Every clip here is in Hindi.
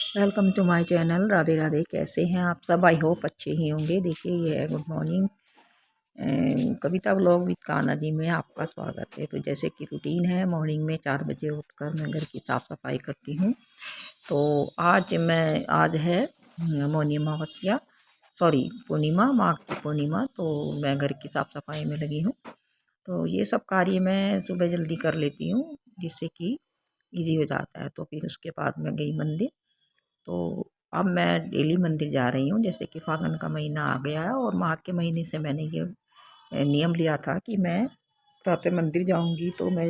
Welcome to my channel. Radhe Radhe. कैसे हैं आप सब? आई होप अच्छे ही होंगे। देखिए, ये है good morning Kavita vlog with Kanha ji में आपका स्वागत है। तो जैसे कि रूटीन है, मॉर्निंग में 4 बजे उठकर मैं घर की साफ़ सफाई करती हूँ। तो आज है मौनी अमावस्या, सॉरी पूर्णिमा, माघ की पूर्णिमा। तो मैं घर की साफ़ सफाई में लगी हूँ। तो ये सब कार्य मैं सुबह जल्दी कर लेती हूँ, जिससे कि ईजी हो जाता है। तो फिर उसके बाद मैं गई मंदिर। तो अब मैं डेली मंदिर जा रही हूँ। जैसे कि फागुन का महीना आ गया है और माघ के महीने से मैंने ये नियम लिया था कि मैं प्रातः मंदिर जाऊंगी। तो मैं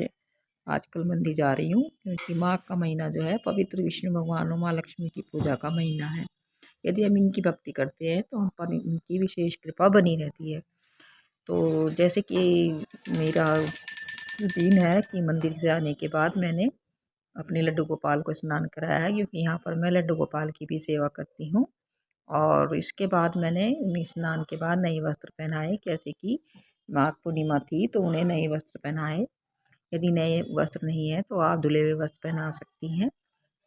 आजकल मंदिर जा रही हूँ, क्योंकि माघ का महीना जो है पवित्र विष्णु भगवान और माँ लक्ष्मी की पूजा का महीना है। यदि हम इनकी भक्ति करते हैं तो हम पर इनकी विशेष कृपा बनी रहती है। तो जैसे कि मेरा रूटीन है कि मंदिर से आने के बाद मैंने अपने लड्डू गोपाल को स्नान कराया है, क्योंकि यहाँ पर मैं लड्डू गोपाल की भी सेवा करती हूँ। और इसके बाद मैंने उन्हें स्नान के बाद नए वस्त्र पहनाए। जैसे कि माघ पूर्णिमा थी तो उन्हें नए वस्त्र पहनाए। यदि नए वस्त्र नहीं है तो आप धुले हुए वस्त्र पहना सकती हैं।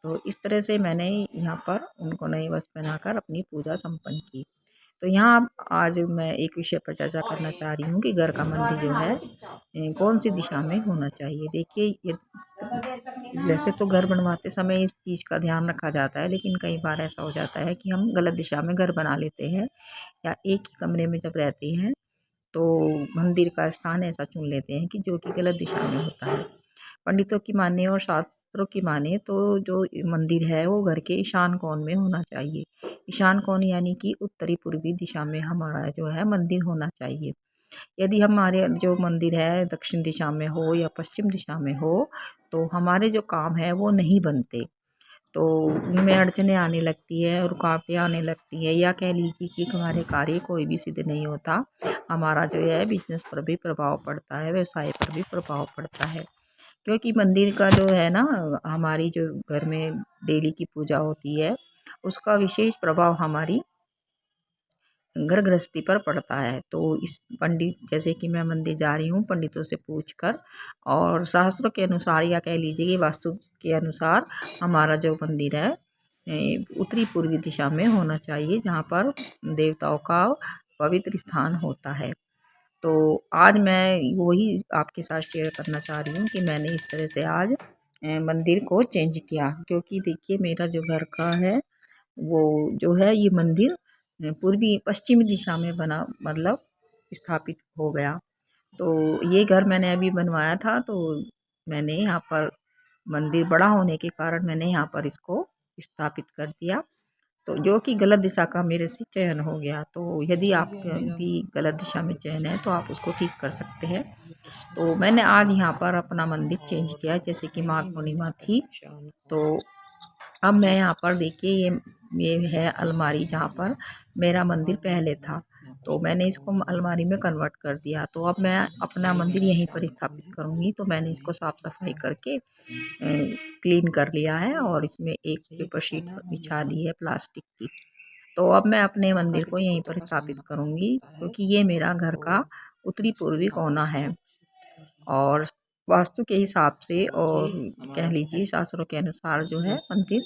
तो इस तरह से मैंने यहाँ पर उनको नए वस्त्र पहनाकर अपनी पूजा संपन्न की। तो यहाँ आज मैं एक विषय पर चर्चा करना चाह रही हूँ कि घर का मंदिर जो है कौन सी दिशा में होना चाहिए। देखिए, ये वैसे तो घर बनवाते समय इस चीज़ का ध्यान रखा जाता है, लेकिन कई बार ऐसा हो जाता है कि हम गलत दिशा में घर बना लेते हैं, या एक ही कमरे में जब रहते हैं तो मंदिर का स्थान ऐसा चुन लेते हैं कि जो कि गलत दिशा में होता है। पंडितों की माने और शास्त्रों की माने तो जो मंदिर है वो घर के ईशान कोण में होना चाहिए। ईशान कोण यानी कि उत्तरी पूर्वी दिशा में हमारा जो है मंदिर होना चाहिए। यदि हमारे जो मंदिर है दक्षिण दिशा में हो या पश्चिम दिशा में हो तो हमारे जो काम है वो नहीं बनते। तो उनमें अड़चने आने लगती है, रुकावटें आने लगती है, या कह लीजिए कि हमारे कार्य कोई भी सिद्ध नहीं होता। हमारा जो है बिजनेस पर भी प्रभाव पड़ता है, व्यवसाय पर भी प्रभाव पड़ता है। क्योंकि मंदिर का जो है ना, हमारी जो घर में डेली की पूजा होती है उसका विशेष प्रभाव हमारी घर गृहस्थी पर पड़ता है। तो इस पंडित, जैसे कि मैं मंदिर जा रही हूँ, पंडितों से पूछकर और शास्त्रों के अनुसार, या कह लीजिए कि वास्तु के अनुसार हमारा जो मंदिर है उत्तरी पूर्वी दिशा में होना चाहिए, जहाँ पर देवताओं का पवित्र स्थान होता है। तो आज मैं वही आपके साथ शेयर करना चाह रही हूँ कि मैंने इस तरह से आज मंदिर को चेंज किया। क्योंकि देखिए, मेरा जो घर का है वो जो है ये मंदिर पूर्वी पश्चिमी दिशा में बना, मतलब स्थापित हो गया। तो ये घर मैंने अभी बनवाया था। तो मैंने यहाँ पर मंदिर बड़ा होने के कारण मैंने यहाँ पर इसको स्थापित कर दिया। तो जो कि गलत दिशा का मेरे से चयन हो गया। तो यदि आप भी गलत दिशा में चयन है तो आप उसको ठीक कर सकते हैं। तो मैंने आज यहाँ पर अपना मंदिर चेंज किया। जैसे कि माघ पूर्णिमा थी तो अब मैं यहाँ पर देखिए, ये है अलमारी जहाँ पर मेरा मंदिर पहले था। तो मैंने इसको अलमारी में कन्वर्ट कर दिया। तो अब मैं अपना मंदिर यहीं पर स्थापित करूँगी। तो मैंने इसको साफ़ सफाई करके क्लीन कर लिया है और इसमें एक पेपर शीट बिछा दी है प्लास्टिक की। तो अब मैं अपने मंदिर को यहीं पर स्थापित करूँगी, क्योंकि ये मेरा घर का उत्तरी पूर्वी कोना है। और वास्तु के हिसाब से और कह लीजिए शास्त्रों के अनुसार जो है मंदिर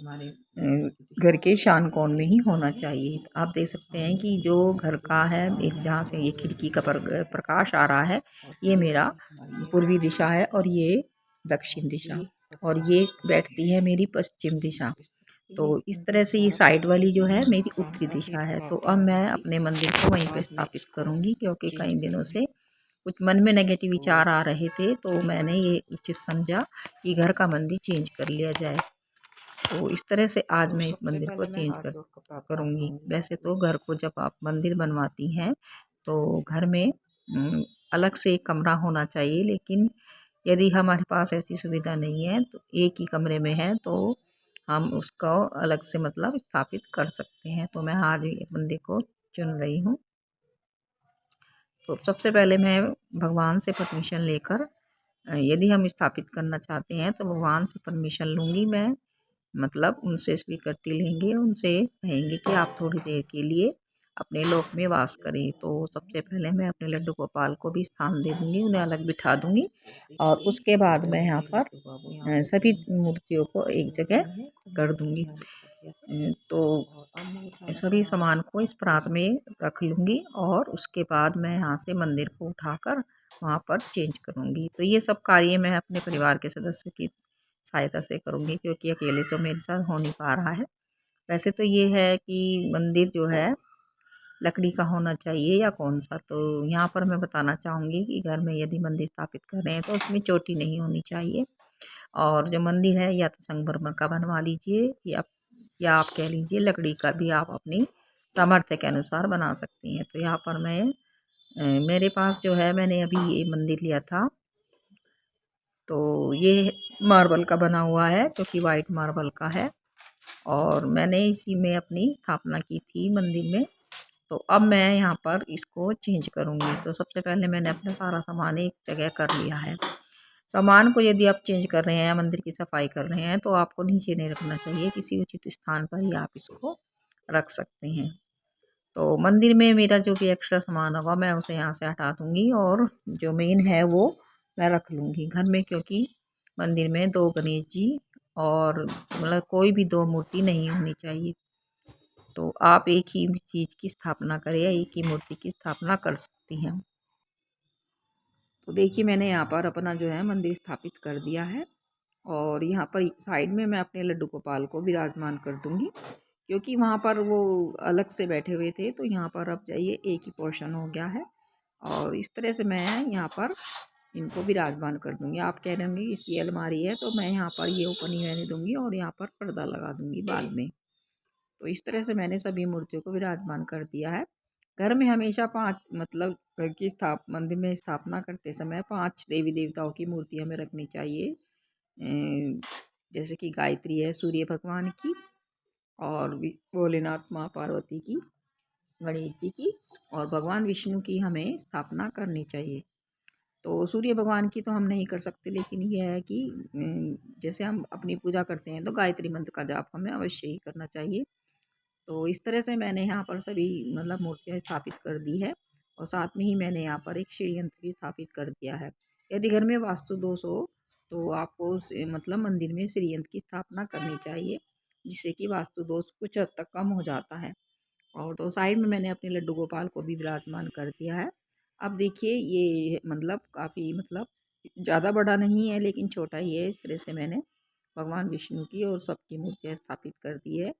घर के ईशान कोण में ही होना चाहिए। तो आप देख सकते हैं कि जो घर का है, जहाँ से ये खिड़की का प्रकाश आ रहा है, ये मेरा पूर्वी दिशा है और ये दक्षिण दिशा, और ये बैठती है मेरी पश्चिम दिशा। तो इस तरह से ये साइड वाली जो है मेरी उत्तरी दिशा है। तो अब मैं अपने मंदिर को वहीं पे स्थापित करूँगी, क्योंकि कई दिनों से कुछ मन में नेगेटिव विचार आ रहे थे। तो मैंने ये उचित समझा कि घर का मंदिर चेंज कर लिया जाए। तो इस तरह से आज मैं इस मंदिर को चेंज करूँगी। वैसे तो घर को जब आप मंदिर बनवाती हैं तो घर में अलग से एक कमरा होना चाहिए, लेकिन यदि हमारे पास ऐसी सुविधा नहीं है तो एक ही कमरे में है तो हम उसको अलग से मतलब स्थापित कर सकते हैं। तो मैं आज ये मंदिर को चुन रही हूँ। तो सबसे पहले मैं भगवान से परमिशन लेकर, यदि हम स्थापित करना चाहते हैं तो भगवान से परमिशन लूँगी मैं, मतलब उनसे स्वीकृति लेंगे, उनसे कहेंगे कि आप थोड़ी देर के लिए अपने लोक में वास करें। तो सबसे पहले मैं अपने लड्डू गोपाल को भी स्थान दे दूँगी, उन्हें अलग बिठा दूँगी। और उसके बाद मैं यहाँ पर सभी मूर्तियों को एक जगह कर दूँगी। तो सभी सामान को इस परात में रख लूँगी और उसके बाद मैं यहाँ से मंदिर को उठाकर वहाँ पर चेंज करूँगी। तो ये सब कार्य मैं अपने परिवार के सदस्यों की सहायता से करूँगी, क्योंकि अकेले तो मेरे साथ हो नहीं पा रहा है। वैसे तो ये है कि मंदिर जो है लकड़ी का होना चाहिए या कौन सा, तो यहाँ पर मैं बताना चाहूँगी कि घर में यदि मंदिर स्थापित कर रहे हैं तो उसमें चोटी नहीं होनी चाहिए। और जो मंदिर है या तो संगमरमर का बनवा लीजिए या आप कह लीजिए लकड़ी का भी आप अपनी सामर्थ्य के अनुसार बना सकती हैं। तो यहाँ पर मैं मेरे पास जो है मैंने अभी ये मंदिर लिया था, तो ये मार्बल का बना हुआ है, जो कि वाइट मार्बल का है, और मैंने इसी में अपनी स्थापना की थी मंदिर में। तो अब मैं यहाँ पर इसको चेंज करूँगी। तो सबसे पहले मैंने अपना सारा सामान एक जगह कर लिया है। सामान को यदि आप चेंज कर रहे हैं, मंदिर की सफाई कर रहे हैं, तो आपको नीचे नहीं रखना चाहिए, किसी उचित स्थान पर ही आप इसको रख सकते हैं। तो मंदिर में मेरा जो भी एक्स्ट्रा सामान होगा मैं उसे यहाँ से हटा दूँगी और जो मेन है वो मैं रख लूँगी घर में, क्योंकि मंदिर में 2 गणेश जी और मतलब कोई भी 2 मूर्ति नहीं होनी चाहिए। तो आप एक ही चीज़ की स्थापना करें या एक ही मूर्ति की स्थापना कर सकती हैं। तो देखिए मैंने यहाँ पर अपना जो है मंदिर स्थापित कर दिया है, और यहाँ पर साइड में मैं अपने लड्डू गोपाल को विराजमान कर दूँगी, क्योंकि वहाँ पर वो अलग से बैठे हुए थे, तो यहाँ पर अब जाइए एक ही पोर्शन हो गया है, और इस तरह से मैं यहाँ पर इनको विराजमान कर दूँगी। आप कह रहे होंगे इसकी अलमारी है, तो मैं यहाँ पर ये ओपन ही रहने दूँगी और यहाँ पर पर्दा लगा दूँगी बाद में। तो इस तरह से मैंने सभी मूर्तियों को विराजमान कर दिया है। घर में हमेशा 5 मतलब घर की मंदिर में स्थापना करते समय 5 देवी देवताओं की मूर्ति हमें रखनी चाहिए। जैसे कि गायत्री है सूर्य भगवान की, और भोलेनाथ माँ पार्वती की, गणेश जी की, और भगवान विष्णु की हमें स्थापना करनी चाहिए। तो सूर्य भगवान की तो हम नहीं कर सकते, लेकिन यह है कि जैसे हम अपनी पूजा करते हैं तो गायत्री मंत्र का जाप हमें अवश्य ही करना चाहिए। तो इस तरह से मैंने यहाँ पर सभी मतलब मूर्तियाँ स्थापित कर दी है, और साथ में ही मैंने यहाँ पर एक श्री यंत्र भी स्थापित कर दिया है। यदि घर में वास्तु दोष हो तो आपको मतलब मंदिर में श्री यंत्र की स्थापना करनी चाहिए, जिससे कि वास्तु दोष कुछ हद तक कम हो जाता है। और तो साइड में मैंने अपने लड्डू गोपाल को भी विराजमान कर दिया है। अब देखिए ये मतलब काफ़ी मतलब ज़्यादा बड़ा नहीं है, लेकिन छोटा ही है। इस तरह से मैंने भगवान विष्णु की और सबकी मूर्तियाँ स्थापित कर दी है।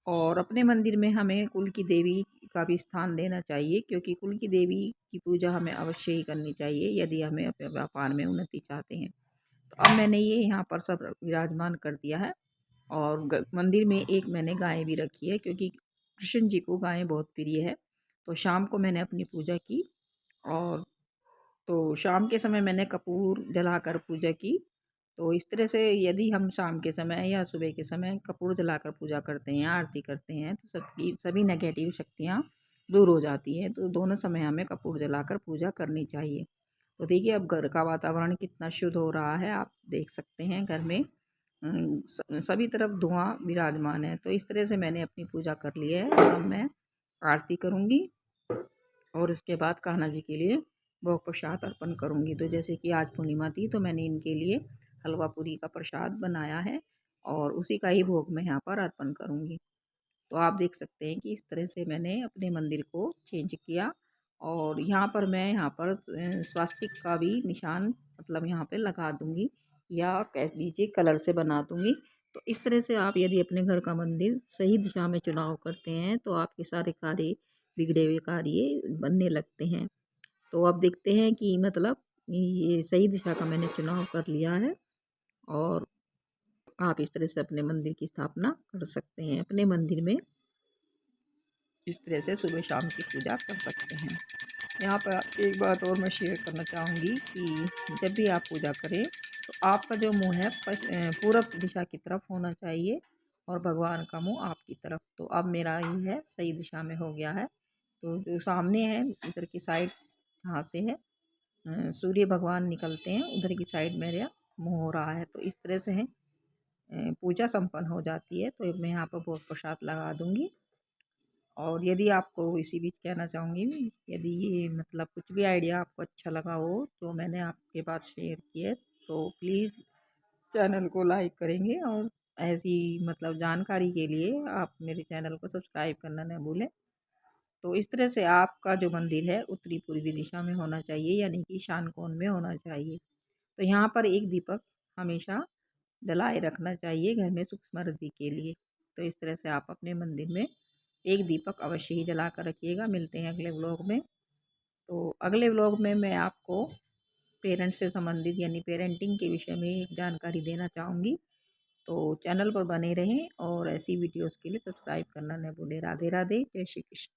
और अपने मंदिर में हमें कुल की देवी का भी स्थान देना चाहिए, क्योंकि कुल की देवी की पूजा हमें अवश्य ही करनी चाहिए यदि हमें अपने व्यापार में उन्नति चाहते हैं। तो अब मैंने ये यहाँ पर सब विराजमान कर दिया है, और मंदिर में एक मैंने गाय भी रखी है, क्योंकि कृष्ण जी को गायें बहुत प्रिय है। तो शाम को मैंने अपनी पूजा की, और तो शाम के समय मैंने कपूर जलाकर पूजा की। तो इस तरह से यदि हम शाम के समय या सुबह के समय कपूर जलाकर पूजा करते हैं, आरती करते हैं, तो सभी नेगेटिव शक्तियाँ दूर हो जाती हैं। तो दोनों समय हमें कपूर जलाकर पूजा करनी चाहिए। तो देखिए अब घर का वातावरण कितना शुद्ध हो रहा है, आप देख सकते हैं घर में सभी तरफ धुआं विराजमान है। तो इस तरह से मैंने अपनी पूजा कर ली है, और अब मैं आरती करूँगी और इसके बाद कान्हा जी के लिए भोग प्रसाद अर्पण करूँगी। तो जैसे कि आज पूर्णिमा थी, तो मैंने इनके लिए हलवा पूरी का प्रसाद बनाया है, और उसी का ही भोग मैं यहाँ पर अर्पण करूँगी। तो आप देख सकते हैं कि इस तरह से मैंने अपने मंदिर को चेंज किया, और यहाँ पर स्वास्तिक का भी निशान मतलब यहाँ पे लगा दूँगी, या कह लीजिए कलर से बना दूँगी। तो इस तरह से आप यदि अपने घर का मंदिर सही दिशा में चुनाव करते हैं, तो आपके सारे कार्य बिगड़े हुए कार्य बनने लगते हैं। तो अब देखते हैं कि मतलब ये सही दिशा का मैंने चुनाव कर लिया है, और आप इस तरह से अपने मंदिर की स्थापना कर सकते हैं। अपने मंदिर में इस तरह से सुबह शाम की पूजा कर सकते हैं। यहाँ पर एक बात और मैं शेयर करना चाहूँगी कि जब भी आप पूजा करें तो आपका जो मुँह है पूरब दिशा की तरफ होना चाहिए, और भगवान का मुँह आपकी तरफ। तो अब मेरा ये है सही दिशा में हो गया है। तो जो सामने है इधर की साइड यहाँ से है सूर्य भगवान निकलते हैं, उधर की साइड मेरा मुँह हो रहा है। तो इस तरह से है पूजा संपन्न हो जाती है। तो मैं यहाँ पर भोग प्रसाद लगा दूँगी। और यदि आपको इसी बीच कहना चाहूँगी, यदि ये मतलब कुछ भी आइडिया आपको अच्छा लगा हो जो मैंने आपके पास शेयर किए, तो प्लीज़ चैनल को लाइक करेंगे, और ऐसी मतलब जानकारी के लिए आप मेरे चैनल को सब्सक्राइब करना न भूलें। तो इस तरह से आपका जो मंदिर है उत्तरी पूर्वी दिशा में होना चाहिए, यानी कि ईशान कोण में होना चाहिए। तो यहाँ पर एक दीपक हमेशा जलाए रखना चाहिए घर में सुख समृद्धि के लिए। तो इस तरह से आप अपने मंदिर में एक दीपक अवश्य ही जला कर रखिएगा। मिलते हैं अगले व्लॉग में। तो अगले व्लॉग में मैं आपको पेरेंट्स से संबंधित यानी पेरेंटिंग के विषय में एक जानकारी देना चाहूँगी। तो चैनल पर बने रहें और ऐसी वीडियोस के लिए सब्सक्राइब करना न भूलें। राधे राधे, जय श्री कृष्ण।